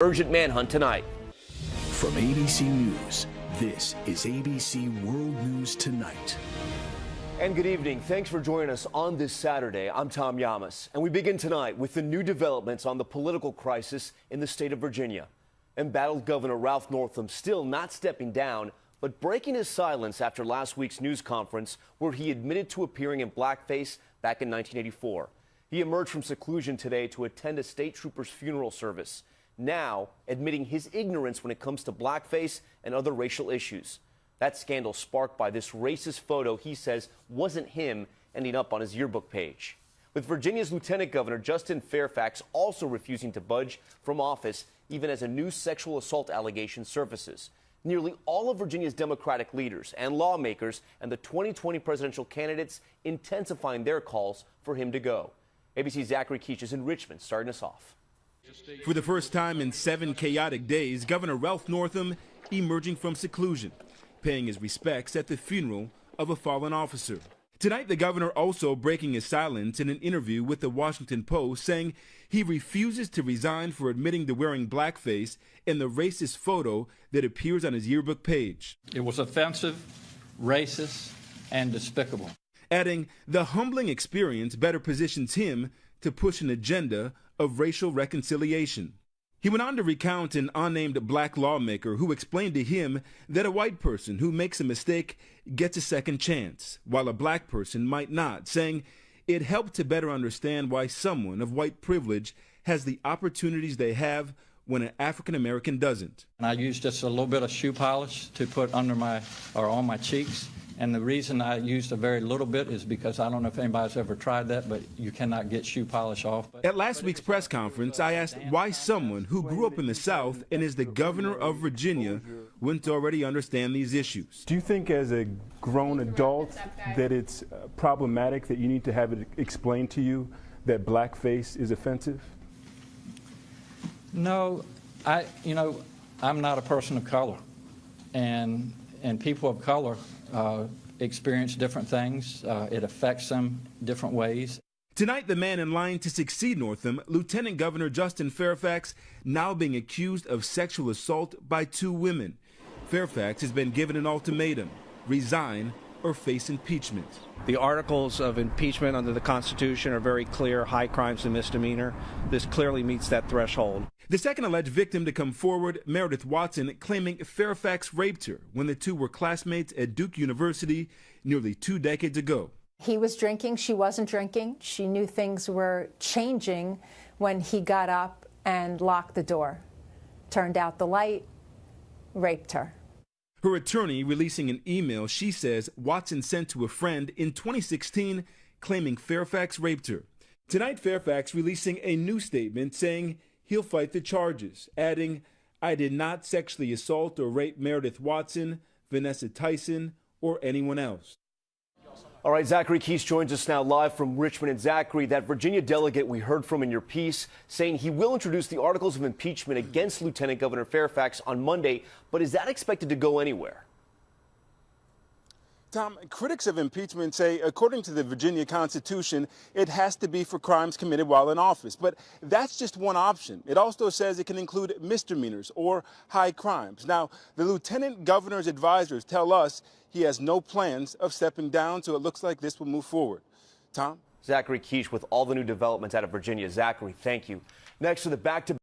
Urgent manhunt tonight. From ABC News, this is ABC World News Tonight. And good evening. Thanks for joining us on this Saturday. I'm Tom Yamas, and we begin tonight with the new developments on the political crisis in the state of Virginia. Embattled Governor Ralph Northam still not stepping down, but breaking his silence after last week's news conference where he admitted to appearing in blackface back in 1984. He emerged from seclusion today to attend a state trooper's funeral service, now admitting his ignorance when it comes to blackface and other racial issues. That scandal sparked by this racist photo he says wasn't him ending up on his yearbook page. With Virginia's Lieutenant Governor Justin Fairfax also refusing to budge from office even as a new sexual assault allegation surfaces. Nearly all of Virginia's Democratic leaders and lawmakers and the 2020 presidential candidates intensifying their calls for him to go. ABC's Zachary Keach is in Richmond, starting us off. For the first time in 7 chaotic days, Governor Ralph Northam emerging from seclusion, paying his respects at the funeral of a fallen officer. Tonight, the governor also breaking his silence in an interview with the Washington Post, saying he refuses to resign for admitting to wearing blackface in the racist photo that appears on his yearbook page. It was offensive, racist, and despicable. Adding, the humbling experience better positions him to push an agenda of racial reconciliation. He went on to recount an unnamed black lawmaker who explained to him that a white person who makes a mistake gets a second chance, while a black person might not, saying it helped to better understand why someone of white privilege has the opportunities they have when an African American doesn't. And I used just a little bit of shoe polish to put under on my cheeks. And the reason I used a very little bit is because I don't know if anybody's ever tried that, but you cannot get shoe polish off. At last week's press conference, I asked why someone who grew up in the South and is the governor of Virginia wouldn't already understand these issues. Do you think as a grown adult that it's problematic that you need to have it explained to you that blackface is offensive? No, I'm not a person of color, and people of color experience different things. It affects them different ways. Tonight, the man in line to succeed Northam, Lieutenant Governor Justin Fairfax, now being accused of sexual assault by 2 women. Fairfax has been given an ultimatum: resign or face impeachment. The articles of impeachment under the Constitution are very clear: high crimes and misdemeanor. This clearly meets that threshold. The second alleged victim to come forward, Meredith Watson, claiming Fairfax raped her when the 2 were classmates at Duke University nearly 2 decades ago. He was drinking, she wasn't drinking. She knew things were changing when he got up and locked the door, turned out the light, raped her. Her attorney releasing an email she says Watson sent to a friend in 2016 claiming Fairfax raped her. Tonight, Fairfax releasing a new statement saying he'll fight the charges, adding, "I did not sexually assault or rape Meredith Watson, Vanessa Tyson, or anyone else." All right, Zachary Keach joins us now live from Richmond. And Zachary, that Virginia delegate we heard from in your piece saying he will introduce the articles of impeachment against Lieutenant Governor Fairfax on Monday, but is that expected to go anywhere? Tom, critics of impeachment say, according to the Virginia Constitution, it has to be for crimes committed while in office. But that's just one option. It also says it can include misdemeanors or high crimes. Now, the lieutenant governor's advisors tell us he has no plans of stepping down, so it looks like this will move forward. Tom? Zachary Keach with all the new developments out of Virginia. Zachary, thank you. Next to the back-to